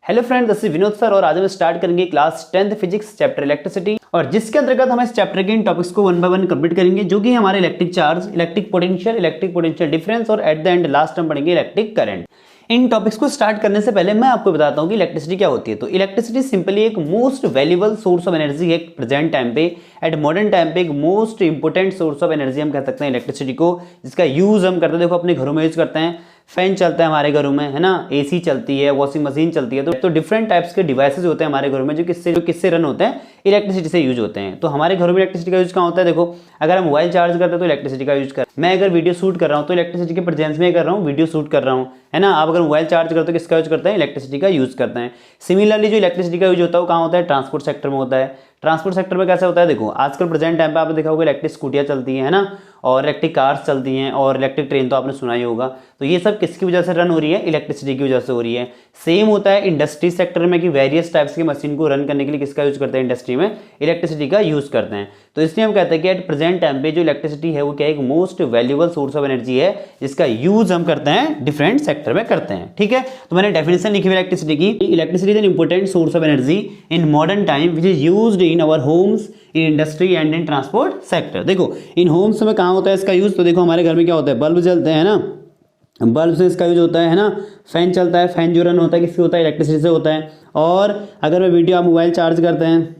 Hello friends, this is Vinod sir और आज हम स्टार्ट करेंगे class 10th physics chapter electricity और जिसके अंतर्गत हम इस चैप्टर के इन टॉपिक्स को वन बाय वन कंप्लीट करेंगे जो कि हमारे electric charge, electric potential difference और एट द एंड लास्ट हम पढ़ेंगे इलेक्ट्रिक करंट। इन टॉपिक्स को स्टार्ट करने से पहले मैं आपको बताता हूं कि इलेक्ट्रिसिटी क्या होती है। तो इलेक्ट्रिसिटी सिंपली एक most valuable source of energy है प्रेजेंट टाइम पे, एट मॉडर्न टाइम पे एक most important source of energy हम कह सकते हैं इलेक्ट्रिसिटी को, जिसका यूज हम करते हैं। देखो अपने घरों में यूज करते हैं, फैन चलता है हमारे घरों में, है ना, एसी चलती है, वॉशिंग मशीन चलती है। तो डिफरेंट टाइप्स के डिवाइसेस होते हैं हमारे घरों में जो किससे रन होते हैं, इलेक्ट्रिसिटी से यूज होते हैं। तो हमारे घरों में इलेक्ट्रिसिटी का यूज कहाँ होता है? देखो, अगर हम मोबाइल चार्ज करते हैं तो इलेक्ट्रिसिटी का यूज कर, मैं अगर वीडियो शूट कर रहा हूँ तो इलेक्ट्रिसिटी के प्रेजेंस में कर रहा हूँ, वीडियो शूट कर रहा हूँ, है ना। आप अगर मोबाइल चार्ज करते हो किसका यूज करते हैं? इलेक्ट्रिसिटी का यूज करते हैं। सिमिलरली जो इलेक्ट्रिसिटी का यूज होता है वो कहाँ होता है? ट्रांसपोर्ट सेक्टर में होता है। ट्रांसपोर्ट सेक्टर में कैसे होता है? देखो, आजकल प्रेजेंट टाइम पे आपने देखा होगा इलेक्ट्रिक स्कूटियाँ चलती हैं, है ना, और इलेक्ट्रिक कार्स चलती हैं और इलेक्ट्रिक ट्रेन तो आपने सुना ही होगा। तो ये सब किसकी वजह से रन हो रही है? इलेक्ट्रिसिटी की वजह से हो रही है। सेम होता है इंडस्ट्री सेक्टर में कि वेरियस टाइप्स की मशीन को रन करने के लिए किसका यूज करते हैं? इंडस्ट्री में इलेक्ट्रिसिटी का यूज करते हैं। तो इसलिए हम कहते हैं कि एट प्रेजेंट टाइम पे जो इलेक्ट्रिसिटी है वो क्या एक most valuable source of energy है जिसका यूज हम करते हैं डिफरेंट सेक्टर में करते हैं। ठीक है, तो मैंने डेफिनेशन लिखी हुई इलेक्ट्रिसिटी की। Electricity is an important source of energy in modern time which is used in our homes, in industry and in transport sector. देखो, इन होम्स में कहाँ होता है इसका यूज? तो देखो हमारे घर में क्या होता है, बल्ब जलते हैं ना, बल्ब से इसका यूज होता है ना। फैन चलता है, फैन जो रन होता है किससे होता है? इलेक्ट्रिसिटी से होता है। और अगर मैं वीडियो, आप मोबाइल चार्ज करते हैं,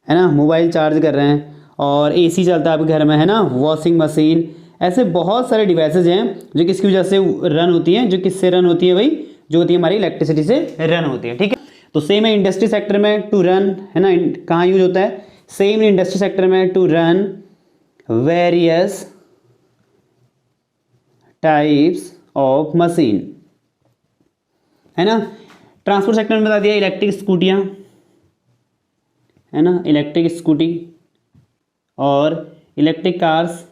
है ना, मोबाइल चार्ज कर रहे हैं, और एसी चलता है आपके घर में, है ना, वॉशिंग मशीन, ऐसे बहुत सारे डिवाइसेज हैं जो किसकी वजह से रन होती हैं, जो किससे रन होती है भाई? जो होती है हमारी इलेक्ट्रिसिटी से रन होती है। ठीक है, तो सेम है इंडस्ट्री सेक्टर में टू रन, है ना, कहाँ यूज होता है? सेम इंडस्ट्री सेक्टर में to run various types of machine, है ना। ट्रांसपोर्ट सेक्टर में बता दिया इलेक्ट्रिक स्कूटियां, है ना, इलेक्ट्रिक स्कूटी और इलेक्ट्रिक कार्स,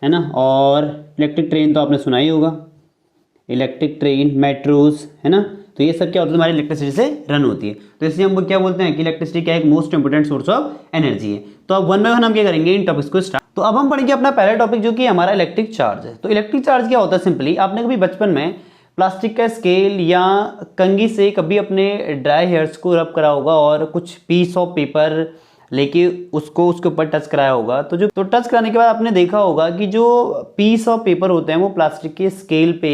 है ना, और इलेक्ट्रिक ट्रेन तो आपने सुना ही होगा, इलेक्ट्रिक ट्रेन, मेट्रोज, है ना। तो ये सब क्या होता है? हमारी इलेक्ट्रिसिटी से रन होती है। तो इसलिए हम क्या बोलते हैं कि इलेक्ट्रिसिटी क्या एक most important source of energy है। तो अब वन बाय वन हम क्या करेंगे, इन टॉपिक्स को स्टार्ट। तो अब हम पढ़ेंगे अपना पहला टॉपिक जो कि हमारा इलेक्ट्रिक चार्ज है। तो इलेक्ट्रिक चार्ज क्या होता है? सिंपली आपने कभी बचपन में प्लास्टिक का स्केल या कंघी से कभी अपने ड्राई हेयर्स को रब करा होगा और कुछ पीस ऑफ पेपर लेके उसके ऊपर टच कराया होगा। तो टच कराने के बाद आपने देखा होगा कि जो पीस ऑफ पेपर होते हैं वो प्लास्टिक के स्केल पे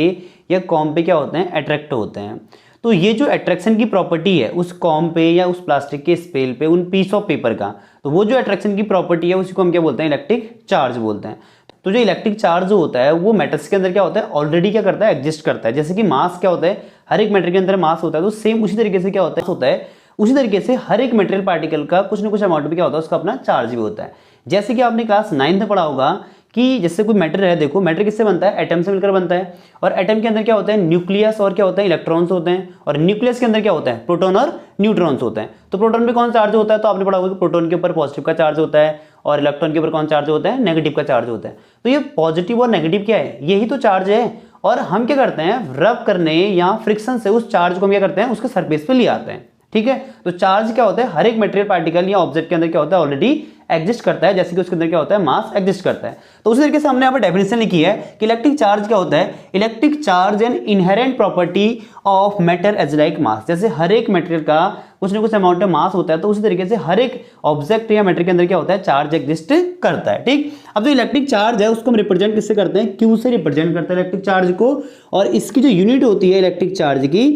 या कॉम पे क्या होते हैं? अट्रैक्ट होते हैं। तो ये जो अट्रैक्शन की प्रॉपर्टी है उस कॉम पे या उस प्लास्टिक के स्पेल पे, उन पीस ऑफ पेपर का, तो वो जो अट्रैक्शन की प्रॉपर्टी है उसी को हम क्या बोलते हैं? इलेक्ट्रिक चार्ज बोलते हैं। तो जो इलेक्ट्रिक चार्ज होता है वो मेटल्स के अंदर क्या होता है? ऑलरेडी क्या करता है? एग्जिस्ट करता है। जैसे कि मास क्या होता है, हर एक मेटेरियल के अंदर मास होता है, तो सेम उसी तरीके से क्या होता है उसी तरीके से हर एक मेटेरियल पार्टिकल का कुछ ना कुछ अमाउंट में क्या होता है? उसका अपना चार्ज भी होता है। जैसे कि आपने क्लास 9th में पढ़ा होगा कि जैसे कोई मैटर है, देखो मैटर किससे बनता है? एटम से मिलकर बनता है। और एटम के अंदर क्या होता है? न्यूक्लियस, और क्या होता है? इलेक्ट्रॉन्स होते हैं। और न्यूक्लियस के अंदर क्या होता है? प्रोटॉन और न्यूट्रॉन्स होते हैं। तो प्रोटॉन पे कौन चार्ज होता है? तो आपने पढ़ा होगा कि प्रोटॉन के ऊपर पॉजिटिव का चार्ज होता है और इलेक्ट्रॉन के ऊपर कौन चार्ज होता है? नेगेटिव का चार्ज होता है। तो ये पॉजिटिव और नेगेटिव क्या है? यही तो चार्ज है। और हम क्या करते हैं? रब करने या फ्रिक्शन से उस चार्ज को हम क्या करते हैं? उसके सरफेस पे ले आते हैं। ठीक है, तो चार्ज क्या होता है? हर एक मटेरियल पार्टिकल या ऑब्जेक्ट के अंदर क्या होता है? ऑलरेडी एग्जिस्ट करता है। जैसे कि उसके अंदर क्या होता है? मास एग्जिस्ट करता है। तो उसी तरीके से हमने यहाँ पर डेफिनेशन लिखी है कि इलेक्ट्रिक चार्ज क्या होता है? Electric charge an inherent property of matter as like mass. जैसे हर एक मटेरियल का कुछ ना कुछ अमाउंट में मास होता है, तो उसी तरीके से हर एक ऑब्जेक्ट या मटेरियल के अंदर क्या होता है? चार्ज एग्जिस्ट करता है। ठीक, अब जो इलेक्ट्रिक चार्ज है उसको हम रिप्रेजेंट किससे करते हैं? क्यू से रिप्रेजेंट करते हैं इलेक्ट्रिक चार्ज को। और इसकी जो यूनिट होती है इलेक्ट्रिक चार्ज की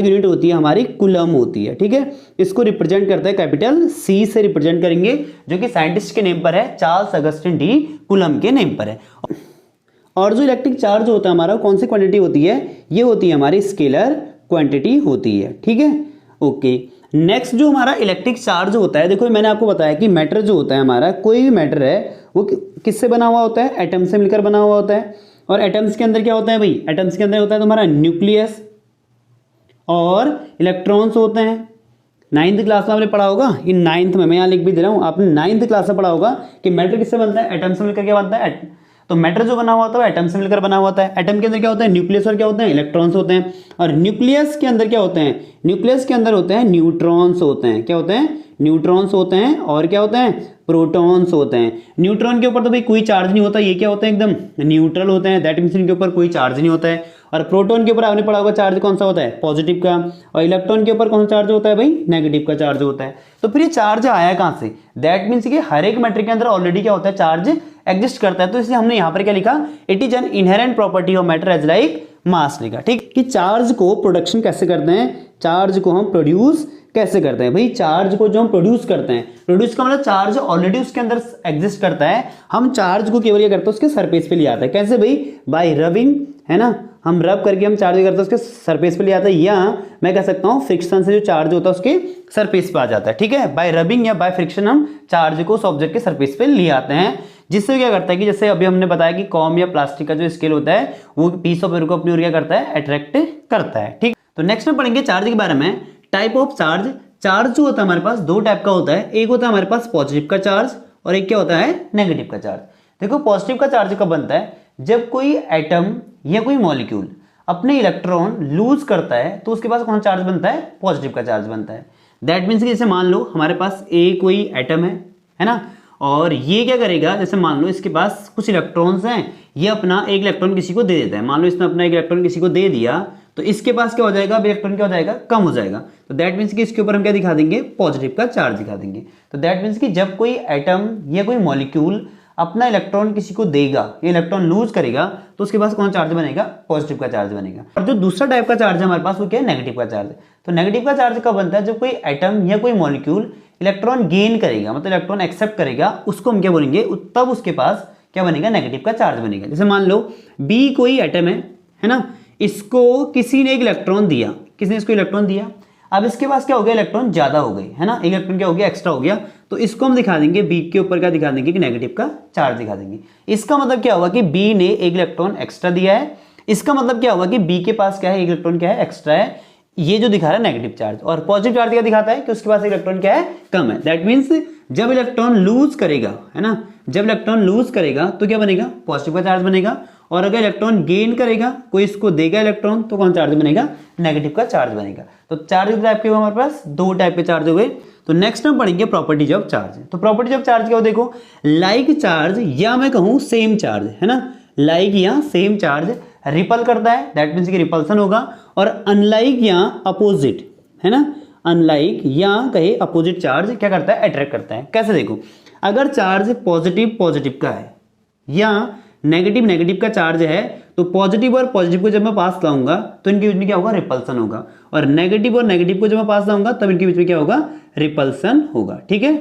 यूनिट होती है हमारी कूलम होती है। ठीक है, इसको रिप्रेजेंट करता है कैपिटल सी से रिप्रेजेंट करेंगे, जो कि साइंटिस्ट के नेम पर है, चार्ल्स अगस्टिन डी कूलम के नेम पर है। और जो इलेक्ट्रिक चार्ज होता है हमारा कौन सी क्वांटिटी होती है? ये होती है हमारी स्केलर क्वांटिटी होती है। ठीक है, ओके। नेक्स्ट जो हमारा इलेक्ट्रिक चार्ज होता है, देखो मैंने आपको बताया कि मैटर जो होता है हमारा, कोई भी मैटर है वो किससे बना हुआ होता है? एटम से मिलकर बना हुआ होता है। और एटम्स के अंदर क्या होता है भाई? एटम्स के अंदर होता है तुम्हारा न्यूक्लियस और इलेक्ट्रॉन्स होते हैं। 9th क्लास में आपने पढ़ा होगा, इन 9th में, मैं यहाँ लिख भी दे रहा हूँ, आपने 9th क्लास में पढ़ा होगा कि मैटर किससे बनता है? एटम से मिलकर क्या बनता है? तो मैटर जो बना हुआ होता है एटम से मिलकर बना हुआ होता है। एटम के अंदर क्या होता है? न्यूक्लियस और क्या होते हैं? इलेक्ट्रॉन्स होते हैं। और न्यूक्लियस के अंदर क्या होते हैं? न्यूक्लियस के अंदर होते हैं न्यूट्रॉन्स होते हैं। क्या होते हैं? न्यूट्रॉन्स होते हैं। और क्या होते हैं? प्रोटॉन्स होते हैं। न्यूट्रॉन के ऊपर तो भाई कोई चार्ज नहीं होता, ये क्या होता है एकदम न्यूट्रल होते हैं, दैट मीन्स इनके ऊपर कोई चार्ज नहीं होता है। और प्रोटॉन के ऊपर आपने पढ़ा होगा चार्ज कौन सा होता है, पॉजिटिव का, और इलेक्ट्रॉन के ऊपर कौन सा चार्ज होता है भाई, नेगेटिव का चार्ज होता है। तो फिर ये चार्ज आया कहाँ से, दैट मीन्स कि हर एक मैटर के अंदर ऑलरेडी क्या होता है, चार्ज एग्जिस्ट करता है। तो इसलिए हमने यहाँ पर क्या लिखा, it is an inherent property of matter as like mass लिखा, ठीक। कि चार्ज को प्रोडक्शन कैसे करते हैं, चार्ज को हम प्रोड्यूस कैसे करते हैं भाई, चार्ज को जो हम प्रोड्यूस करते हैं, प्रोड्यूस का मतलब चार्ज ऑलरेडी उसके अंदर एग्जिस्ट करता है, हम चार्ज को केवल ये करते हैं उसके सरफेस पे ले आता है। कैसे भाई, बाय रबिंग, है ना, हम रब करके हम चार्ज करते हैं उसके सरफेस पे ले आता है, या मैं कह सकता हूँ फ्रिक्शन से जो चार्ज होता है उसके सरफेस पे आ जाता है, ठीक है। बाय रबिंग या बाय फ्रिक्शन हम चार्ज को उस ऑब्जेक्ट के सरफेस पे ले आते हैं, जिससे क्या करता है कि जैसे अभी हमने बताया कि कॉम या प्लास्टिक का जो स्केल होता है वो पीस ऑफ एयर को अपनी ओर क्या करता है, अट्रैक्ट करता है, ठीक। तो नेक्स्ट में पढ़ेंगे चार्ज के बारे में, टाइप ऑफ चार्ज। चार्ज जो होता है हमारे पास दो टाइप का होता है, एक होता है हमारे पास पॉजिटिव का चार्ज और एक क्या होता है, नेगेटिव का चार्ज। देखो पॉजिटिव का चार्ज कब बनता है, जब कोई एटम या कोई मॉलिक्यूल अपने इलेक्ट्रॉन लूज करता है तो उसके पास कौन सा चार्ज बनता है, पॉजिटिव का चार्ज बनता है। दैट मीन्स कि जैसे मान लो हमारे पास कोई एटम है ना, और ये क्या करेगा, जैसे मान लो इसके पास कुछ इलेक्ट्रॉन्स हैं, ये अपना एक इलेक्ट्रॉन किसी को दे देता है, मान लो इसने अपना एक इलेक्ट्रॉन किसी को दे दिया, तो इसके पास क्या हो जाएगा, अब इलेक्ट्रॉन क्या हो जाएगा, कम हो जाएगा। तो दैट मीन्स कि इसके ऊपर हम क्या दिखा देंगे, पॉजिटिव का चार्ज दिखा देंगे। तो दैट मीन्स कि जब कोई एटम या कोई मॉलिक्यूल अपना इलेक्ट्रॉन किसी को देगा, ये इलेक्ट्रॉन लूज करेगा, तो उसके पास कौन चार्ज बनेगा, पॉजिटिव का चार्ज बनेगा। और जो दूसरा टाइप का चार्ज है हमारे पास वो क्या है, नेगेटिव का चार्ज। तो नेगेटिव का चार्ज कब बनता है, जब कोई एटम या कोई मॉलिक्यूल इलेक्ट्रॉन गेन करेगा, मतलब इलेक्ट्रॉन एक्सेप्ट करेगा, उसको हम क्या बोलेंगे, तब उसके पास क्या बनेगा, नेगेटिव का चार्ज बनेगा। जैसे मान लो बी कोई एटम है ना, इसको किसी ने एक इलेक्ट्रॉन दिया, किसने इसको इलेक्ट्रॉन दिया, अब इसके पास क्या हो गया, इलेक्ट्रॉन ज्यादा हो गई, है ना, इलेक्ट्रॉन क्या हो गया, एक्स्ट्रा हो गया, तो इसको हम दिखा देंगे बी के ऊपर क्या दिखा देंगे कि नेगेटिव का चार्ज दिखा देंगे। इसका मतलब क्या होगा कि बी ने एक इलेक्ट्रॉन एक्स्ट्रा दिया है, इसका मतलब क्या होगा कि बी के पास क्या है, एक इलेक्ट्रॉन क्या है, एक्स्ट्रा है, ये जो दिखा रहा है नेगेटिव चार्ज। और पॉजिटिव चार्ज क्या दिखाता है कि उसके पास इलेक्ट्रॉन क्या है, कम है। दैट मीन्स जब इलेक्ट्रॉन लूज करेगा, है ना, जब इलेक्ट्रॉन लूज करेगा तो क्या बनेगा, पॉजिटिव का चार्ज बनेगा, और अगर इलेक्ट्रॉन गेन करेगा, कोई इसको देगा इलेक्ट्रॉन, तो कौन चार्ज बनेगा, नेगेटिव का चार्ज बनेगा। तो चार्ज टाइप के हमारे पास दो टाइप के चार्ज हो गए। तो नेक्स्ट हम पढ़ेंगे प्रॉपर्टीज ऑफ चार्ज। तो प्रॉपर्टीज ऑफ चार्ज क्या हो, देखो लाइक चार्ज या मैं कहूं सेम चार्ज, है ना, लाइक या सेम चार्ज रिपल करता है, दैट मीन्स कि रिपल्सन होगा, और अनलाइक या अपोजिट, है ना, अनलाइक या कहे अपोजिट चार्ज क्या करता है, अट्रैक्ट करता है। कैसे देखो, अगर चार्ज पॉजिटिव पॉजिटिव का है या नेगेटिव नेगेटिव का चार्ज है, तो पॉजिटिव और पॉजिटिव को जब मैं पास लाऊंगा तो इनके बीच में क्या होगा, रिपल्सन होगा, और नेगेटिव और नेगेटिव को जब मैं पास लाऊंगा तब इनके बीच में क्या होगा, रिपल्सन होगा, ठीक है।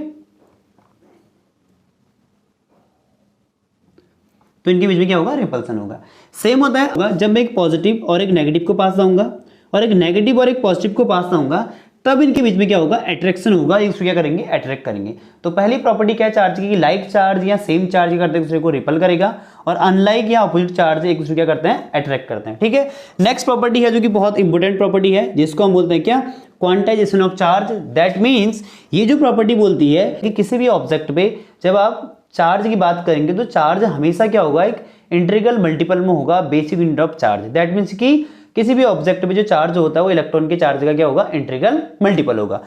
तो इनके बीच में क्या होगा, रिपल्सन होगा। सेम होता है जब मैं एक पॉजिटिव और एक नेगेटिव को पास लाऊंगा और एक नेगेटिव और एक पॉजिटिव को पास लाऊंगा, तब इनके बीच में क्या होगा, अट्रैक्शन होगा, एक दूसरे क्या करेंगे, अट्रैक्ट करेंगे। तो पहली प्रॉपर्टी क्या है चार्ज की, लाइक चार्ज या सेम चार्ज करते हैं दूसरे को रिपल करेगा, और अनलाइक या अपोजिट चार्ज एक दूसरे क्या करते हैं, अट्रैक्ट करते हैं, ठीक है। नेक्स्ट प्रॉपर्टी है जो कि बहुत इंपॉर्टेंट प्रॉपर्टी है, जिसको हम बोलते हैं क्या, quantization of charge. That means ये जो प्रॉपर्टी बोलती है कि किसी भी ऑब्जेक्ट पे जब आप चार्ज की बात करेंगे तो चार्ज हमेशा क्या होगा, एक इंटीग्रल मल्टीपल में होगा basic unit of charge. That means कि किसी भी ऑब्जेक्ट पे जो चार्ज होता है वो इलेक्ट्रॉन के चार्ज का क्या होगा, इंटीग्रल मल्टीपल होगा।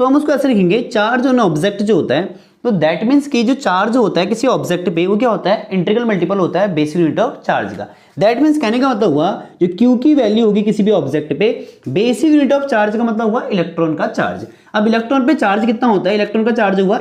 तो हम उसको ऐसे लिखेंगे, चार्ज ऑन ऑब्जेक्ट जो होता है, तो दैट मीन्स कि जो चार्ज होता है किसी ऑब्जेक्ट पे वो क्या होता है, इंटीग्रल मल्टीपल होता है बेसिक यूनिट ऑफ चार्ज का। दैट मीन्स कहने का मतलब हुआ जो क्यू की वैल्यू होगी किसी भी ऑब्जेक्ट पे, बेसिक यूनिट ऑफ चार्ज का मतलब हुआ इलेक्ट्रॉन का चार्ज। अब इलेक्ट्रॉन पे चार्ज कितना होता है, इलेक्ट्रॉन का चार्ज हुआ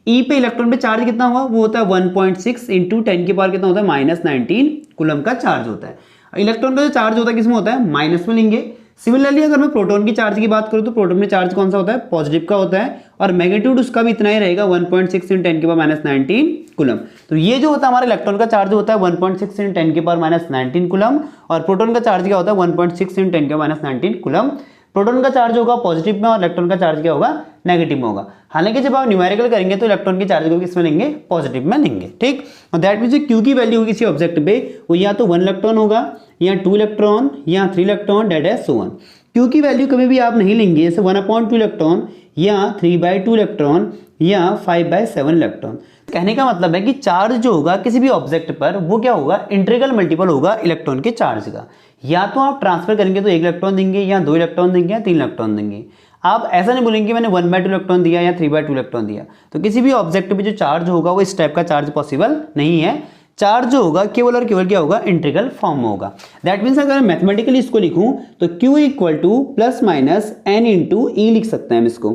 ई पे इलेक्ट्रॉन पे चार्ज कितना हुआ, वो होता है 1.6 इंटू 10 की पावर कितना होता है, -19 कूलम का चार्ज होता है। इलेक्ट्रॉन का जो चार्ज होता है किसमें होता है, माइनस में लेंगे। सिमिलरली अगर मैं प्रोटॉन की चार्ज की बात करूं तो प्रोटॉन में चार्ज कौन सा होता है, पॉजिटिव का होता है, और मैग्नीट्यूड उसका भी इतना ही रहेगा 1.6 × 10 की पावर -19 कूलम। तो ये जो होता है हमारा इलेक्ट्रॉन का चार्ज होता है 1.6 × 10 की पावर -19 कूलम, और प्रोटॉन का चार्ज क्या होता है 1.6 × 10 की पावर -19 कूलम। प्रोटॉन का चार्ज होगा पॉजिटिव में और इलेक्ट्रॉन का चार्ज क्या होगा, नेगेटिव में होगा। हालांकि जब आप न्यूमेरिकल करेंगे तो इलेक्ट्रॉन के चार्ज को किसमें लेंगे, पॉजिटिव में लेंगे, ठीक। और दैट मीन्स क्यू की वैल्यू होगी किसी ऑब्जेक्ट पे वो या तो 1 इलेक्ट्रॉन होगा या 2 इलेक्ट्रॉन या 3 electron, that is so on. Q की वैल्यू कभी भी आप नहीं लेंगे, जैसे 1/2 इलेक्ट्रॉन या 3/2 इलेक्ट्रॉन या 5/7 इलेक्ट्रॉन। कहने का मतलब है कि चार्ज जो होगा किसी भी ऑब्जेक्ट पर वो क्या होगा, इंटीग्रल मल्टीपल होगा इलेक्ट्रॉन के चार्ज का। या तो आप ट्रांसफर करेंगे तो 1 इलेक्ट्रॉन देंगे या 2 इलेक्ट्रॉन देंगे या 3 इलेक्ट्रॉन देंगे। आप ऐसा नहीं बोलेंगे कि मैंने 1/2 इलेक्ट्रॉन दिया या 3/2 इलेक्ट्रॉन दिया, तो किसी भी ऑब्जेक्ट पे जो चार्ज होगा वो इस टाइप का चार्ज पॉसिबल नहीं है। चार्ज जो होगा केवल और केवल क्या होगा, इंटीग्रल फॉर्म में होगा। दैट मीन्स अगर मैथमेटिकली इसको लिखूं तो Q equal to plus minus n into E लिख सकते हैं हम इसको।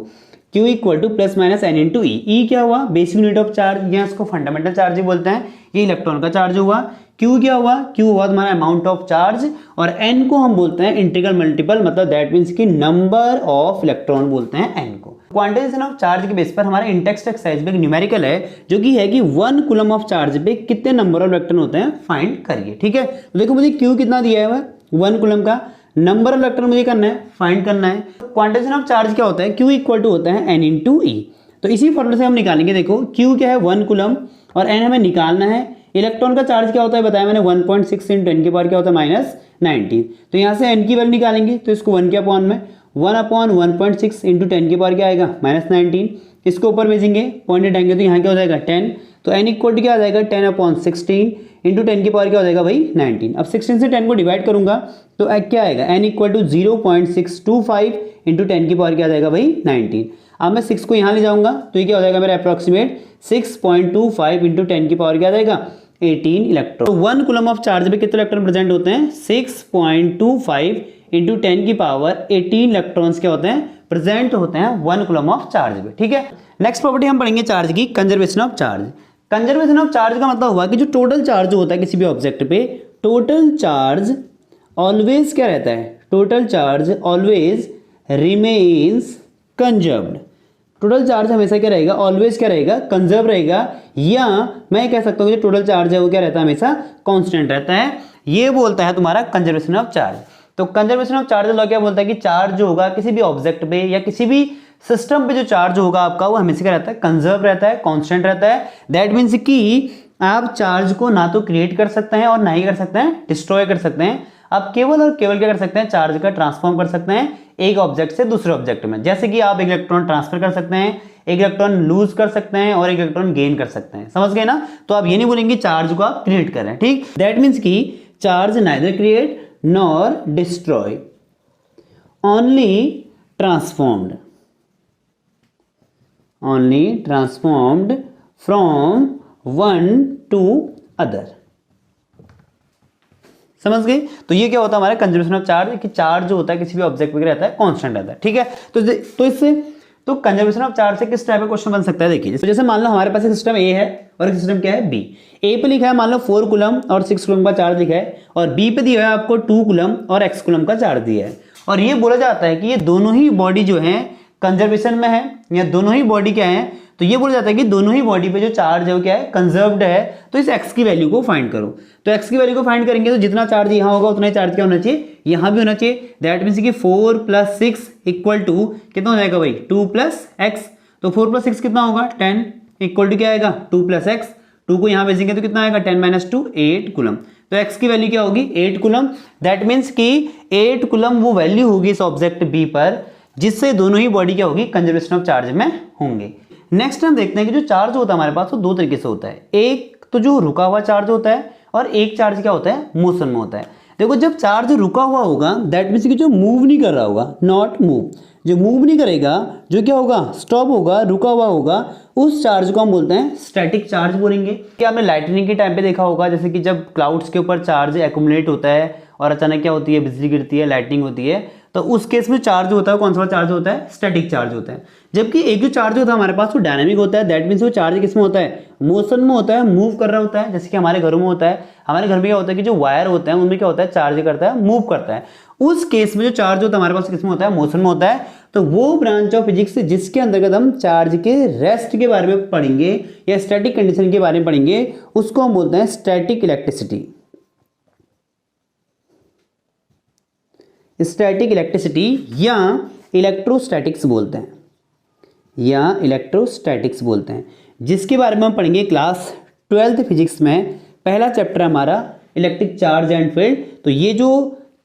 Q equal to plus minus n into E. E क्या हुआ, बेसिक यूनिट ऑफ चार्ज या इसको फंडामेंटल चार्ज ही बोलते हैं। ये इलेक्ट्रॉन का चार्ज हुआ। Q क्या हुआ, Q हुआ तुम्हारा अमाउंट ऑफ चार्ज, और n को हम बोलते हैं इंटीग्रल मल्टीपल, मतलब दैट मीन्स की नंबर ऑफ इलेक्ट्रॉन बोलते हैं n को। क्वांटाइजेशन ऑफ चार्ज के बेस पर हमारा इंटेक्स्ट एक्सरसाइज में न्यूमेरिकल है जो कि है कि 1 कूलम ऑफ चार्ज पे कितने नंबर ऑफ इलेक्ट्रॉन होते हैं फाइंड करिए। ठीक है, तो देखो मुझे Q कितना दिया है 1 कूलम का, नंबर ऑफ इलेक्ट्रॉन मुझे करना है, फाइंड करना है। क्वांटाइजेशन ऑफ चार्ज क्या होता है, Q इक्वल टू होता है n इंटू ई। तो इसी फॉर्मूले से हम निकालेंगे। देखो Q क्या है 1 कूलम और n हमें निकालना है। इलेक्ट्रॉन का चार्ज क्या होता है बताया मैंने 1.6 × 10 की पावर क्या होता है -19। तो यहाँ से n की वैल्यू निकालेंगे तो इसको 1 के अपॉन में 1/1.6 × 10 की पावर क्या आएगा -19। इसको ऊपर भेजेंगे, पॉइंट हटाएंगे तो यहाँ क्या हो जाएगा 10। तो n इक्वल टू क्या आ जाएगा 10/16 इंटू 10 की पावर क्या हो जाएगा भाई 19। अब 16 से 10 को डिवाइड करूंगा तो क्या आएगा n इक्वल टू 0.625 इंटू 10 की पावर क्या आ जाएगा भाई 19। अब मैं 6 को यहाँ ले जाऊंगा तो ये क्या हो जाएगा मेरा अप्रॉक्सीमेट 6.25 इंटू 10 की पावर क्या आ जाएगा 18 इलेक्ट्रॉन। तो 1 कूलम ऑफ चार्ज में कितने इलेक्ट्रॉन प्रेजेंट होते हैं 6.25 इंटू 10 की पावर 18 इलेक्ट्रॉन्स क्या होते हैं प्रेजेंट होते हैं 1 कूलम ऑफ चार्ज में। ठीक है, नेक्स्ट प्रॉपर्टी हम पढ़ेंगे चार्ज की, conservation of charge. Conservation of charge का मतलब हुआ कि जो टोटल चार्ज होता है किसी भी ऑब्जेक्ट पे, टोटल चार्ज ऑलवेज क्या रहता है, total charge always remains conserved. Total charge हमेशा क्या रहेगा, ऑलवेज क्या रहेगा, कंजर्व रहेगा, या मैं कह सकता हूँ जो टोटल चार्ज है वो क्या रहता है हमेशा कांस्टेंट रहता है। ये बोलता है तुम्हारा कंजर्वेशन ऑफ चार्ज। तो कंजर्वेशन ऑफ चार्ज लॉ क्या बोलता है कि चार्ज जो होगा किसी भी ऑब्जेक्ट पे या किसी भी सिस्टम पे जो चार्ज होगा आपका वो हमेशा क्या रहता है, कंजर्व रहता है, कांस्टेंट रहता है। दैट मीन्स कि आप चार्ज को ना तो क्रिएट कर सकते हैं और ना ही कर सकते हैं डिस्ट्रॉय कर सकते हैं। आप केवल और केवल क्या कर सकते हैं, चार्ज का ट्रांसफॉर्म कर सकते हैं एक ऑब्जेक्ट से दूसरे ऑब्जेक्ट में। जैसे कि आप एक इलेक्ट्रॉन ट्रांसफर कर सकते हैं, एक इलेक्ट्रॉन लूज कर सकते हैं और एक इलेक्ट्रॉन गेन कर सकते हैं। समझ गए ना? तो आप ये नहीं बोलेंगे चार्ज को आप क्रिएट कर रहे हैं। ठीक, दैट मीन्स कि charge neither create nor destroy, only transformed, only transformed from one two other. समझ गए? तो ये क्या होता है हमारा कंजर्वेशन ऑफ चार्ज, कि चार्ज जो होता है किसी भी ऑब्जेक्ट पे रहता है कांस्टेंट रहता है। ठीक है, तो इससे तो कंजर्वेशन ऑफ चार्ज से किस टाइप का क्वेश्चन बन सकता है, देखिए जैसे मान लो हमारे पास एक सिस्टम ए है और एक सिस्टम क्या है बी। ए पे लिखा है मान लो 4 कूलम और 6 कूलम का चार्ज लिखा है, और बी पे दिया है आपको 2 कूलम और x कूलम का चार्ज दिया है। और ये बोला जाता है कि ये दोनों ही बॉडी जो है कंजर्वेशन में है, या दोनों ही बॉडी क्या है, तो ये बोला जाता है कि दोनों ही बॉडी पे जो चार्ज है वो क्या है, कंजर्व्ड है। तो इस x की वैल्यू को फाइंड करो। तो x की वैल्यू को फाइंड करेंगे तो जितना चार्ज यहाँ होगा उतना ही चार्ज क्या होना चाहिए, यहाँ भी होना चाहिए। दैट मीन्स कि 4 + 6 इक्वल टू कितना हो जाएगा भाई 2 + x। तो 4 + 6 कितना होगा 10 इक्वल टू क्या आएगा 2 + x। 2 को यहाँ भेजेंगे तो कितना आएगा 10 - 2 8 कूलम। तो x की वैल्यू क्या होगी 8 कूलम। दैट मीन्स कि 8 कूलम वो वैल्यू होगी इस ऑब्जेक्ट b पर जिससे दोनों ही बॉडी क्या होगी कंजर्वेशन ऑफ चार्ज में होंगे। नेक्स्ट हम देखते हैं कि जो चार्ज होता है हमारे पास वो दो तरीके से होता है। एक तो जो रुका हुआ चार्ज होता है और एक चार्ज क्या होता है मोशन में होता है। देखो जब चार्ज रुका हुआ होगा दैट मीन्स कि जो मूव नहीं कर रहा होगा, नॉट मूव, जो मूव नहीं करेगा, जो क्या होगा स्टॉप होगा, रुका हुआ होगा, उस चार्ज को हम बोलते हैं स्टैटिक चार्ज बोलेंगे। क्या आपने लाइटनिंग के टाइम पे देखा होगा, जैसे कि जब क्लाउड्स के ऊपर चार्ज एक्यूमुलेट होता है और अचानक क्या होती है बिजली गिरती है, लाइटनिंग होती है, तो उस केस में चार्ज होता है कौन सा चार्ज होता है, स्टैटिक चार्ज होता है। जबकि एक जो चार्ज होता है हमारे पास वो डायनामिक होता है। दैट मीन्स वो चार्ज किस में होता है, मोशन में होता है, मूव कर रहा होता है। जैसे कि हमारे घरों में होता है, हमारे घर में क्या होता है कि जो वायर होते हैं उनमें क्या होता है चार्ज करता है, मूव करता है। उस केस में जो चार्ज होता है हमारे पास किस में होता है, मोशन में होता है। तो वो ब्रांच ऑफ फिजिक्स जिसके अंतर्गत हम चार्ज के रेस्ट के बारे में पढ़ेंगे या स्टैटिक कंडीशन के बारे में पढ़ेंगे उसको हम बोलते हैं स्टैटिक इलेक्ट्रिसिटी। स्टैटिक इलेक्ट्रिसिटी या इलेक्ट्रोस्टैटिक्स बोलते हैं, या इलेक्ट्रोस्टैटिक्स बोलते हैं, जिसके बारे में हम पढ़ेंगे क्लास 12th फिजिक्स में। पहला चैप्टर हमारा इलेक्ट्रिक चार्ज एंड फील्ड। तो ये जो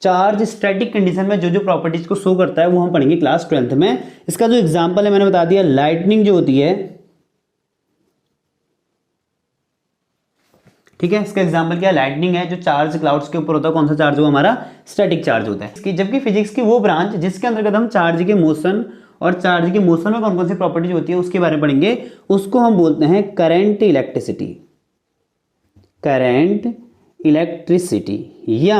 चार्ज स्टैटिक कंडीशन में जो जो प्रॉपर्टीज को शो करता है वो हम पढ़ेंगे क्लास 12th में। इसका जो एग्जांपल है मैंने बता दिया, लाइटनिंग जो होती है, ठीक है, इसका एग्जांपल क्या है, लाइटनिंग है। जो चार्ज क्लाउड्स के ऊपर होता है कौन सा चार्ज होगा हमारा, स्टैटिक चार्ज होता है। जबकि फिजिक्स की वो ब्रांच जिसके अंतर्गत हम चार्ज के मोशन और चार्ज की मोशन में कौन कौन सी प्रॉपर्टीज होती है उसके बारे में पढ़ेंगे। उसको हम बोलते हैं करंट इलेक्ट्रिसिटी, करंट इलेक्ट्रिसिटी, या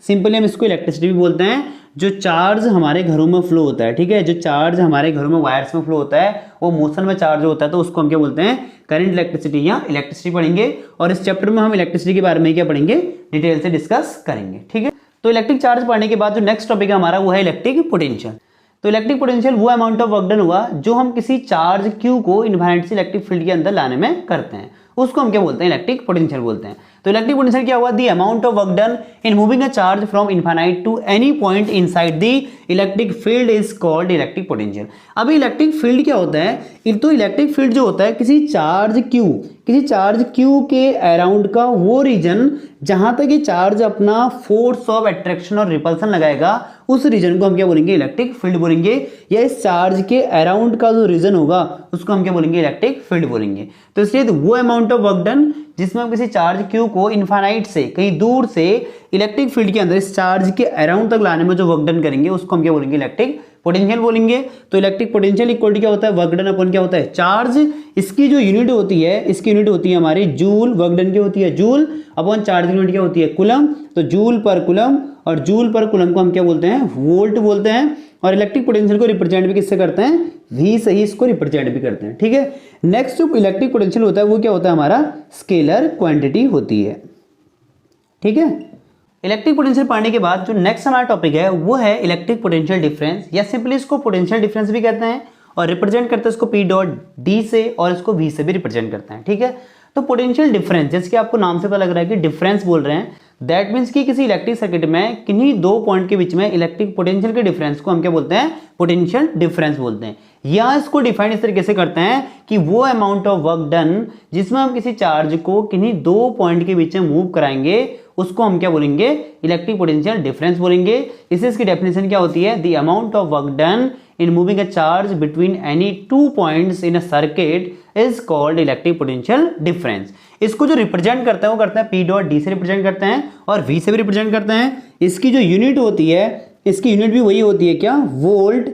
सिंपली हम इसको इलेक्ट्रिसिटी भी बोलते हैं। जो चार्ज हमारे घरों में फ्लो होता है, ठीक है, जो चार्ज हमारे घरों में वायर्स में फ्लो होता है वो मोशन में चार्ज होता है, तो उसको हम क्या बोलते हैं, करंट इलेक्ट्रिसिटी या इलेक्ट्रिसिटी पढ़ेंगे। और इस चैप्टर में हम इलेक्ट्रिसिटी के बारे में क्या पढ़ेंगे, डिटेल से डिस्कस करेंगे, ठीक है। तो इलेक्ट्रिक चार्ज पढ़ने के बाद जो नेक्स्ट टॉपिक है हमारा वो है इलेक्ट्रिक पोटेंशियल। तो इलेक्ट्रिक पोटेंशियल वो अमाउंट ऑफ वर्क डन हुआ जो हम किसी चार्ज क्यू को इनफाइनाइट से इलेक्ट्रिक फील्ड के अंदर लाने में करते हैं, उसको हम क्या बोलते हैं, इलेक्ट्रिक पोटेंशियल बोलते हैं। तो इलेक्ट्रिक पोटेंशियल क्या हुआ, the amount of work done in moving a charge from infinite to any point inside the electric field is called electric potential. अभी इलेक्ट्रिक फील्ड क्या होता है, तो इलेक्ट्रिक फील्ड जो होता है किसी चार्ज क्यू के अराउंड का वो रीजन जहां तक ये चार्ज अपना फोर्स ऑफ अट्रैक्शन और रिपल्सन लगाएगा, उस रीजन को हम क्या बोलेंगे, इलेक्ट्रिक फील्ड बोलेंगे। या इस चार्ज के अराउंड का जो रीजन होगा उसको हम क्या बोलेंगे, इलेक्ट्रिक फील्ड बोलेंगे। तो इसलिए वो अमाउंट ऑफ वर्क डन जिसमें हम किसी चार्ज क्यू को इनफाइनाइट से कहीं दूर से इलेक्ट्रिक फील्ड के अंदर इस चार्ज के अराउंड तक लाने में जो वर्क डन करेंगे उसको हम क्या बोलेंगे, इलेक्ट्रिक पोटेंशियल बोलेंगे। तो इलेक्ट्रिक पोटेंशियल इक्वल क्या होता है, वर्क डन अपन क्या होता है, चार्ज। इसकी जो यूनिट होती है, इसकी यूनिट होती है हमारी जूल, वर्क डन की होती है जूल, अपॉन चार्ज की यूनिट क्या होती है, कूलम। तो जूल पर कूलम, और जूल पर कूलम को हम क्या बोलते हैं, वोल्ट बोलते हैं। और इलेक्ट्रिक पोटेंशियल को रिप्रेजेंट भी किससे करते हैं, V से ही इसको रिप्रेजेंट भी करते हैं, ठीक है। नेक्स्ट जो इलेक्ट्रिक पोटेंशियल होता है वो क्या होता है, हमारा स्केलर क्वांटिटी होती है, ठीक है। इलेक्ट्रिक पोटेंशियल पढ़ने के बाद जो नेक्स्ट हमारा टॉपिक है वो है इलेक्ट्रिक पोटेंशियल डिफरेंस, या सिंपली इसको पोटेंशियल डिफरेंस भी कहते हैं, और रिप्रेजेंट करते हैं इसको P डॉट D से, और इसको V से भी रिप्रेजेंट करते हैं, ठीक है। तो पोटेंशियल डिफरेंस, जैसे कि आपको नाम से पता लग रहा है कि डिफरेंस बोल रहे हैं, दैट मीन्स कि किसी इलेक्ट्रिक सर्किट में किन्हीं दो पॉइंट के बीच में इलेक्ट्रिक पोटेंशियल के डिफरेंस को हम क्या बोलते हैं, पोटेंशियल डिफरेंस बोलते हैं। या इसको डिफाइन इस तरीके से करते हैं कि वो अमाउंट ऑफ वर्क डन जिसमें हम किसी चार्ज को किन्हीं दो पॉइंट के बीच में मूव कराएंगे उसको हम क्या बोलेंगे, इलेक्ट्रिक पोटेंशियल डिफरेंस बोलेंगे। इसकी डेफिनेशन क्या होती है, the amount of work done in moving a charge between any two points in a circuit is called electric potential difference। इसको जो रिप्रेजेंट करते हैं वो करते हैं P डॉट D से रिप्रेजेंट करते हैं और V से भी रिप्रेजेंट करते हैं। इसकी जो यूनिट होती है, इसकी यूनिट भी वही होती है क्या, वोल्ट,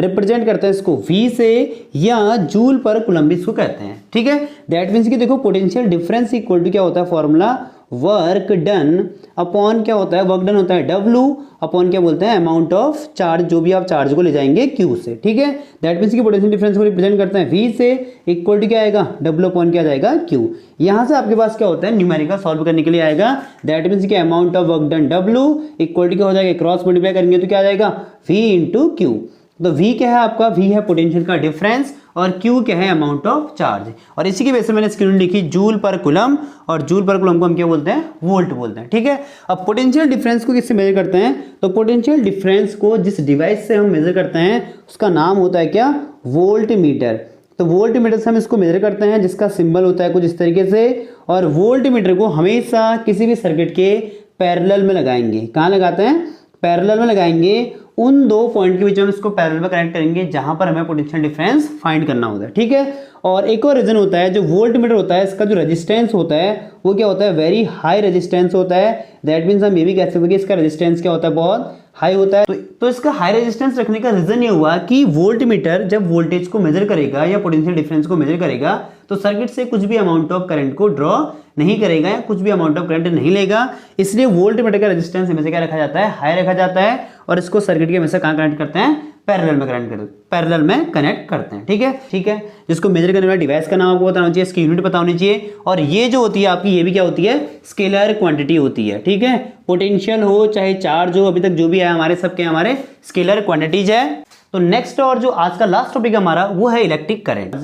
रिप्रेजेंट करते हैं इसको V से, या जूल पर कूलम भी इसको कहते हैं, ठीक है। दैट मीन्स कि देखो पोटेंशियल डिफरेंस इक्वल टू क्या होता है, फॉर्मूला वर्क डन अपॉन क्या होता है, वर्क डन होता है W अपॉन क्या बोलते हैं, अमाउंट ऑफ चार्ज, जो भी आप चार्ज को ले जाएंगे Q से, ठीक है। दैट मीन्स की पोटेंशियल डिफरेंस को रिप्रेजेंट करते हैं V से, इक्वल टू क्या आएगा, W अपॉन क्या जाएगा Q। यहां से आपके पास क्या होता है, न्यूमेरिकल सॉल्व करने के लिए आएगा। दैट मीन्स की amount of work done W equal to क्या हो जाएगा, क्रॉस मल्टीप्लाई करेंगे तो क्या आ जाएगा, V इंटू Q। तो V क्या है आपका, V है पोटेंशियल का डिफरेंस, और Q क्या है, अमाउंट ऑफ चार्ज। और इसी की वजह से मैंने इसकी यूनिट लिखी जूल पर कूलम, और जूल पर कूलम को हम क्या बोलते हैं, वोल्ट बोलते हैं, ठीक है। अब पोटेंशियल डिफरेंस को किससे मेजर करते हैं, तो पोटेंशियल डिफरेंस को जिस डिवाइस से हम मेजर करते हैं उसका नाम होता है क्या, वोल्ट मीटर। तो वोल्ट मीटर से हम इसको मेजर करते हैं, जिसका सिंबल होता है कुछ इस तरीके से। और वोल्ट मीटर को हमेशा किसी भी सर्किट के पैरेलल में लगाएंगे। कहाँ लगाते हैं, पैरेलल में लगाएंगे। उन दो पॉइंट के बीच में हम इसको पैरेलल में कनेक्ट करेंगे जहां पर हमें पोटेंशियल डिफरेंस फाइंड करना होता है, ठीक है। और एक और रीजन होता है, जो वोल्ट मीटर होता है इसका जो रेजिस्टेंस होता है वो क्या होता है, वेरी हाई रेजिस्टेंस होता है। दैट मीन्स हम ये भी कह सकते हैं कि इसका रेजिस्टेंस क्या होता है, बहुत हाई होता है। तो इसका हाई रेजिस्टेंस रखने का रीजन ये हुआ कि वोल्ट मीटर जब वोल्टेज को मेजर करेगा या पोटेंशियल डिफरेंस को मेजर करेगा तो सर्किट से कुछ भी अमाउंट ऑफ करंट को ड्रॉ नहीं करेगा या कुछ भी अमाउंट ऑफ करंट नहीं लेगा। इसलिए वोल्ट मीटर का रेजिस्टेंस हमेशा क्या रखा जाता है, हाई रखा जाता है। और इसको सर्किट के हमेशा कहाँ कनेक्ट करते हैं, पैरेलल में कनेक्ट करते हैं, ठीक है। जिसको मेजर करने वाला डिवाइस का नाम आपको पता होना चाहिए, इसकी यूनिट पता होनी चाहिए। और ये जो होती है आपकी, ये भी क्या होती है, स्केलर क्वांटिटी होती है, ठीक है। पोटेंशियल हो चाहे चार्ज हो, अभी तक जो भी है हमारे सबके हमारे स्केलर क्वांटिटीज है। तो नेक्स्ट और जो आज का लास्ट टॉपिक हमारा वो है इलेक्ट्रिक करंट।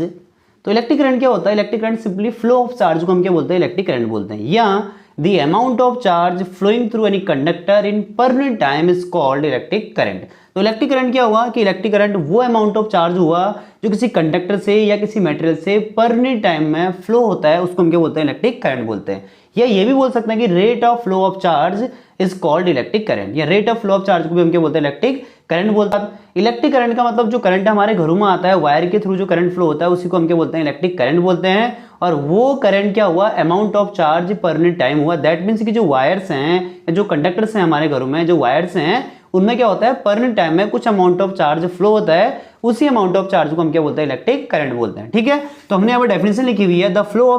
तो इलेक्ट्रिक करंट क्या होता है, electric current simply flow of charge को हम क्या बोलते हैं, इलेक्ट्रिक करंट बोलते हैं। या the amount of charge flowing through any conductor in permanent time is called electric current। तो इलेक्ट्रिक करंट क्या हुआ कि इलेक्ट्रिक करंट वो अमाउंट ऑफ चार्ज हुआ जो किसी कंडक्टर से या किसी मटेरियल से परमानेंट टाइम में फ्लो होता है, उसको हम क्या बोलते हैं, इलेक्ट्रिक करंट बोलते हैं। या ये भी बोल सकते हैं कि rate of flow of charge is called electric current, या rate of flow of charge को भी हम क्या बोलते हैं, इलेक्ट्रिक करंट बोलता है। इलेक्ट्रिक करंट का मतलब जो करंट हमारे घरों में आता है, वायर के थ्रू जो करंट फ्लो होता है उसी को हम क्या बोलते हैं, इलेक्ट्रिक करंट बोलते हैं। और वो करंट क्या हुआ, amount of charge per unit time हुआ। दैट मीन्स कि जो वायर्स हैं या जो कंडक्टर्स हैं हमारे घरों में, जो वायर्स हैं उनमें क्या होता है, पर यूनिट टाइम में कुछ अमाउंट ऑफ चार्ज फ्लो होता है, उसी अमाउंट ऑफ चार्ज को हम क्या बोलते हैं, इलेक्ट्रिक करंट बोलते हैं। ठीक है, तो हमने यहाँ पर डेफिनेशन लिखी हुई है, the flow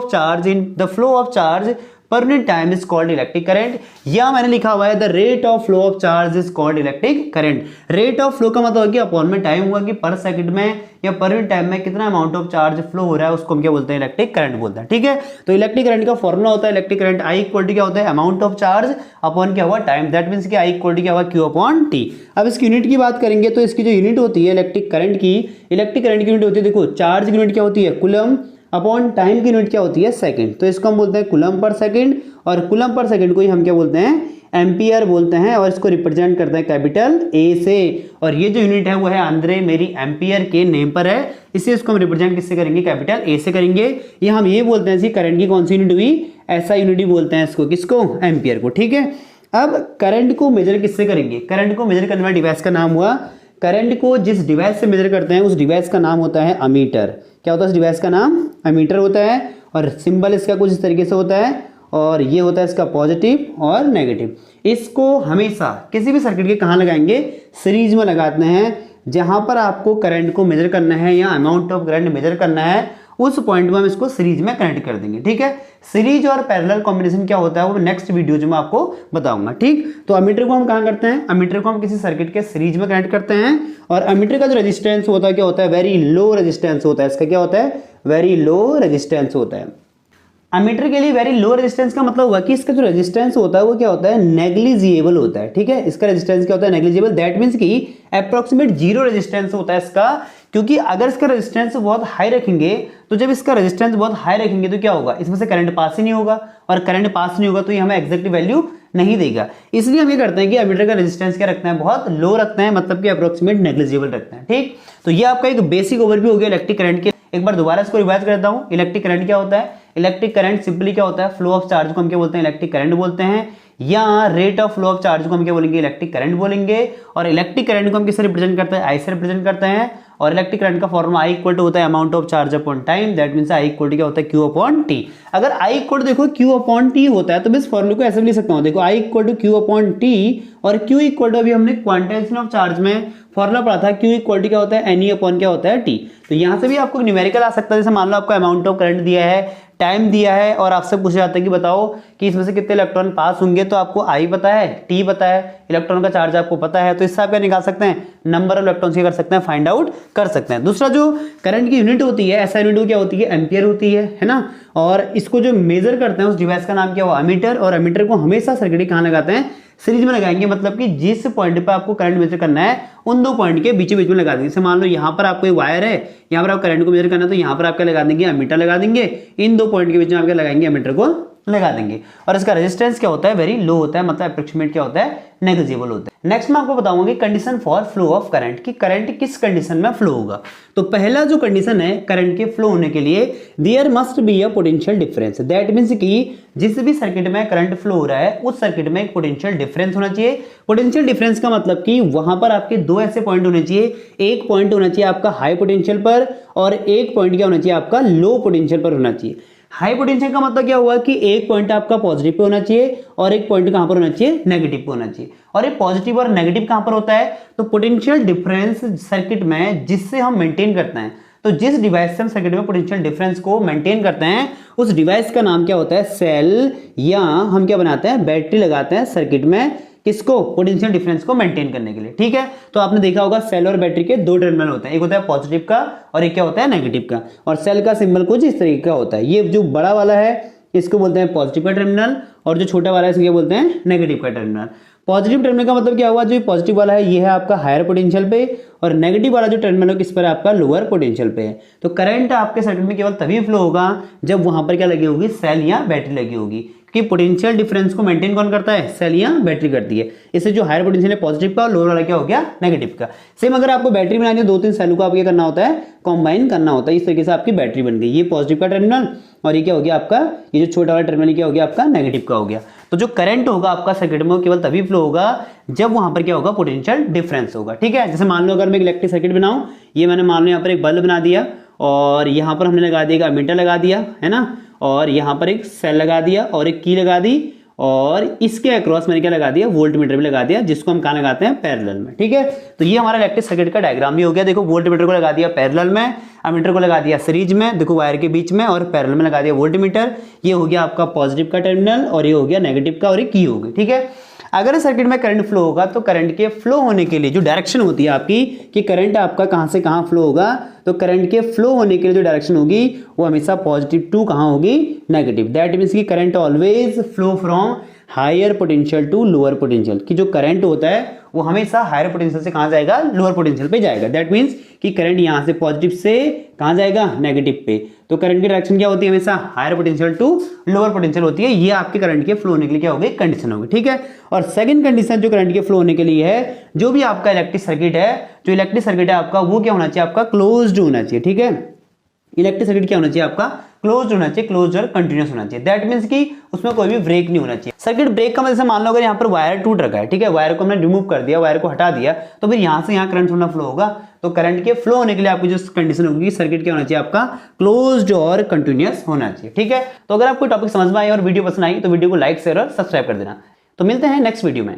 of charge per unit time is called electric current, या मैंने लिखा हुआ है the rate of flow of charge is called electric current. Rate of flow का मतलब कि अपॉन में टाइम हुआ कि पर सेकंड में या पर यूनिट टाइम में कितना अमाउंट ऑफ चार्ज फ्लो हो रहा है, उसको हम क्या बोलते हैं, इलेक्ट्रिक करंट बोलते हैं। ठीक है, तो इलेक्ट्रिक करंट का फॉर्मूला होता है electric current I equal to क्या होता है, अमाउंट ऑफ चार्ज अपॉन क्या हुआ, टाइम। दैट मींस कि आई इक्वल टू क्या हुआ, क्यू अपॉन टी। अब इसकी यूनिट की बात करेंगे तो इसकी जो यूनिट होती है इलेक्ट्रिक करंट की यूनिट होती है, देखो चार्ज की यूनिट क्या होती है, कूलम, अपॉन टाइम की यूनिट क्या होती है, सेकंड। तो इसको हम बोलते हैं कूलम पर सेकंड, और कूलम पर सेकंड को ही हम क्या बोलते हैं, एम्पियर बोलते हैं, और इसको रिप्रेजेंट करते हैं कैपिटल ए से। और ये जो यूनिट है वो है आंद्रे मेरी एम्पियर के नेम पर है, इससे इसको हम रिप्रेजेंट किससे करेंगे, कैपिटल ए से करेंगे। ये हम ये बोलते हैं करंट की कौन सी यूनिट हुई, ऐसा यूनिट ही बोलते हैं इसको, किसको, एम्पियर को। ठीक है, अब करंट को मेजर किससे करेंगे, करंट को मेजर करने वाले डिवाइस का नाम हुआ, करंट को जिस डिवाइस से मेजर करते हैं उस डिवाइस का नाम होता है अमीटर। क्या होता है इस डिवाइस का नाम, अमीटर होता है। और सिंबल इसका कुछ इस तरीके से होता है, और ये होता है इसका पॉजिटिव और नेगेटिव। इसको हमेशा किसी भी सर्किट के कहाँ लगाएंगे, सीरीज में लगाते हैं। जहां पर आपको करंट को मेजर करना है या अमाउंट ऑफ करंट मेजर करना है, उस पॉइंट में हम इसको सीरीज में कनेक्ट कर देंगे। ठीक है, सीरीज और पैरेलल कॉम्बिनेशन क्या होता है वो नेक्स्ट वीडियो जो मैं आपको बताऊंगा। ठीक, तो अमीटर को हम कहाँ करते हैं, अमीटर को हम किसी सर्किट के सीरीज में कनेक्ट करते हैं। और अमीटर का जो रेजिस्टेंस होता है क्या होता है, वेरी लो रेजिस्टेंस होता है। इसका क्या होता है, वेरी लो रेजिस्टेंस होता है। अमीटर के लिए वेरी लो रेजिस्टेंस का मतलब हुआ कि इसका जो रेजिस्टेंस होता है वो क्या होता है, नेग्लिजिबल होता है। ठीक है, इसका रेजिस्टेंस क्या होता है, नेग्लिजिबल। दैट मींस कि अप्रोक्सीमेट जीरो रेजिस्टेंस होता है इसका, क्योंकि अगर इसका रेजिस्टेंस बहुत हाई रखेंगे तो जब इसका रेजिस्टेंस बहुत हाई रखेंगे तो क्या होगा, इसमें से करंट पास ही नहीं होगा, और करंट पास नहीं होगा तो ये हमें एग्जैक्ट वैल्यू नहीं देगा। इसलिए हम ये करते हैं कि अमीटर का रेजिस्टेंस क्या रखते हैं, बहुत लो रखते हैं, मतलब कि अप्रोक्सीमेट नेग्लिजिबल रखते हैं। ठीक, तो ये आपका एक बेसिक ओवरव्यू हो गया इलेक्ट्रिक करंट के। एक बार दोबारा इसको रिवाइज करता हूं, इलेक्ट्रिक करंट क्या होता है, इलेक्ट्रिक करंट सिंपली क्या होता है, फ्लो ऑफ चार्ज को हम क्या बोलते हैं, इलेक्ट्रिक करंट बोलते हैं, या rate of flow of charge को हम क्या बोलेंगे, इलेक्ट्रिक करंट बोलेंगे। और इलेक्ट्रिक करंट को हम किससे रिप्रेजेंट करते हैं, आई से रिप्रेजेंट करते हैं। और इलेक्ट्रिक करंट का फॉर्मूला आई इक्वल टू होता है amount of charge upon time. That means I equal to क्या होता है, क्यू अपॉन टी। अगर आई इक्वल टू देखो क्यू अपॉन टी होता है तो मैं इस फॉर्मूले को ऐसे भी लिख सकता हूं, देखो I equal to Q upon T, और क्यू इक्वल टू अभी हमने क्वांटाइजेशन ऑफ चार्ज में फॉर्मूला पढ़ा था, क्यू इक्वल टू क्या होता है, एन ई अपॉन क्या होता है, टी। तो यहां से भी आपको न्यूमेरिकल आ सकता है, जैसे मान लो आपको अमाउंट ऑफ करंट दिया है, टाइम दिया है, और आपसे पूछा जाता है कि बताओ कि इसमें से कितने इलेक्ट्रॉन पास होंगे, तो आपको आई पता है, टी पता है, इलेक्ट्रॉन का चार्ज आपको पता है, तो इससे आप क्या निकाल सकते हैं, नंबर ऑफ इलेक्ट्रॉन्स क्या कर सकते हैं, फाइंड आउट कर सकते हैं। दूसरा जो करंट की यूनिट होती है, ऐसा यूनिट क्या होती है, एम्पियर होती है ना। और इसको जो मेजर करते हैं उस डिवाइस का नाम क्या हुआ, अमीटर। और अमीटर को हमेशा सर्किट कहाँ लगाते हैं, सीरीज में लगाएंगे, मतलब कि जिस पॉइंट पे आपको करंट मेजर करना है उन दो पॉइंट के बीच में लगा देंगे। जैसे मान लो यहाँ पर आपको एक वायर है, यहाँ पर आप करंट को मेजर करना है तो यहाँ पर आप क्या लगा देंगे, अमीटर लगा देंगे, इन दो पॉइंट के बीच में आप क्या लगाएंगे, अमीटर को लगा देंगे। और इसका रेजिस्टेंस क्या होता है, वेरी लो होता है, मतलब अप्रोक्सीमेट क्या होता है, नेग्लिजिबल होता है। नेक्स्ट मैं आपको बताऊंगा condition for flow of current, कि करंट किस कंडीशन में फ्लो होगा। तो पहला जो कंडीशन है करंट के फ्लो होने के लिए, there must be a potential difference. That means कि जिस भी सर्किट में करंट फ्लो हो रहा है उस सर्किट में एक पोटेंशियल डिफरेंस होना चाहिए। पोटेंशियल डिफरेंस का मतलब कि वहां पर आपके दो ऐसे पॉइंट होने चाहिए, एक पॉइंट होना चाहिए आपका हाई पोटेंशियल पर, और एक पॉइंट क्या होना चाहिए आपका लो पोटेंशियल पर होना चाहिए। हाई पोटेंशियल का मतलब क्या हुआ कि एक पॉइंट आपका पॉजिटिव पे होना चाहिए और एक पॉइंट कहां पर होना चाहिए, नेगेटिव पे होना चाहिए। और ये पॉजिटिव और नेगेटिव कहां पर होता है, तो पोटेंशियल डिफरेंस सर्किट में जिससे हम मेंटेन करते हैं, तो जिस डिवाइस से हम सर्किट में पोटेंशियल डिफरेंस को मेंटेन करते हैं उस डिवाइस का नाम क्या होता है, सेल, या हम क्या बनाते हैं, बैटरी लगाते हैं सर्किट में, किसको, पोटेंशियल डिफरेंस को मेंटेन करने के लिए। ठीक है, तो आपने देखा होगा सेल और बैटरी के दो टर्मिनल होते हैं, एक होता है पॉजिटिव का और एक क्या होता है, नेगेटिव का। और सेल का सिंबल कुछ इस तरीके का होता है, ये जो बड़ा वाला है इसको बोलते हैं पॉजिटिव का टर्मिनल, और जो छोटा वाला है इसको क्या बोलते हैं, नेगेटिव का टर्मिनल। पॉजिटिव टर्मिनल का मतलब क्या हुआ, जो पॉजिटिव वाला है ये है आपका हायर पोटेंशियल पे, और नेगेटिव वाला जो टर्मिनल है किस पर, आपका लोअर पोटेंशियल पे है। तो करंट आपके सर्किट में केवल तभी फ्लो होगा जब वहां पर क्या लगी होगी, सेल या बैटरी लगी होगी। कि पोटेंशियल डिफरेंस को मेंटेन कौन करता है, सेल या बैटरी करती है। इससे जो हायर पोटेंशियल है पॉजिटिव का, और लोअर वाला क्या हो गया, नेगेटिव का। सेम अगर आपको बैटरी बनानी है, दो तीन सेल को आप क्या करना होता है, कॉम्बाइन करना होता है। इस तरीके से आपकी बैटरी बन गई, ये पॉजिटिव का टर्मिनल, और ये क्या हो गया आपका, ये जो छोटा वाला टर्मिनल क्या हो गया आपका, नेगेटिव का हो गया। तो जो करंट होगा आपका सर्किट में वो केवल तभी फ्लो होगा जब वहां पर क्या होगा, पोटेंशियल डिफरेंस होगा। ठीक है, जैसे मान लो अगर मैं इलेक्ट्रिक सर्किट बनाऊं, ये मैंने मान लो यहाँ पर एक बल्ब बना दिया और यहाँ पर हमने लगा दिया एक मीटर लगा दिया है ना, और यहाँ पर एक सेल लगा दिया और एक की लगा दी, और इसके अक्रॉस मैंने क्या लगा दिया, वोल्ट मीटर भी लगा दिया, जिसको हम कहाँ लगाते हैं, पैरेलल में। ठीक है, तो ये हमारा इलेक्ट्रिक सर्किट का डायग्राम भी हो गया। देखो वोल्ट मीटर को लगा दिया पैरेलल में, अमीटर को लगा दिया सीरीज में, देखो वायर के बीच में, और पैरेलल में लगा दिया वोल्ट मीटर। ये हो गया आपका पॉजिटिव का टर्मिनल और ये हो गया नेगेटिव का, और एक की होगी। ठीक है, अगर सर्किट में करंट फ्लो होगा तो करंट के फ्लो होने के लिए जो डायरेक्शन होती है आपकी, कि करंट आपका कहां से कहां फ्लो होगा, तो करंट के फ्लो होने के लिए जो डायरेक्शन होगी वो हमेशा पॉजिटिव टू कहां होगी, नेगेटिव। दैट मींस कि current always flow from higher potential to lower potential, कि जो करंट होता है वो हमेशा हायर पोटेंशियल से कहां जाएगा, लोअर पोटेंशियल पे जाएगा। दैट मींस कि करंट यहां से पॉजिटिव से कहां जाएगा, नेगेटिव पे। तो करंट की डायरेक्शन क्या होती है, हमेशा higher potential to lower potential होती है। ये आपके करंट के फ्लो होने के लिए क्या होगी, कंडीशन होगी। ठीक है, और सेकंड कंडीशन जो करंट के फ्लो होने के लिए है, जो भी आपका इलेक्ट्रिक सर्किट है, जो इलेक्ट्रिक सर्किट है आपका, वो क्या होना चाहिए, आपका क्लोज्ड होना चाहिए। ठीक है, इलेक्ट्रिक सर्किट क्या होना चाहिए आपका, क्लोज्ड होना चाहिए, क्लोज्ड और कंटिन्यूअस होना चाहिए। दैट मींस कि उसमें कोई भी ब्रेक नहीं होना चाहिए। सर्किट ब्रेक का मतलब जैसे मान लो अगर यहाँ पर वायर टूट रखा है, ठीक है, वायर को हमने रिमूव कर दिया, वायर को हटा दिया, तो फिर यहाँ से यहाँ करंट थोड़ा फ्लो होगा। तो करंट के फ्लो होने के लिए आपकी जो कंडीशन होगी, सर्किट क्या होना चाहिए आपका, क्लोज्ड और कंटिन्यूअस होना चाहिए। ठीक है, तो अगर आपको टॉपिक समझ में आए और वीडियो पसंद आई तो वीडियो को लाइक शेयर और सब्सक्राइब कर देना। तो मिलते हैं नेक्स्ट वीडियो में।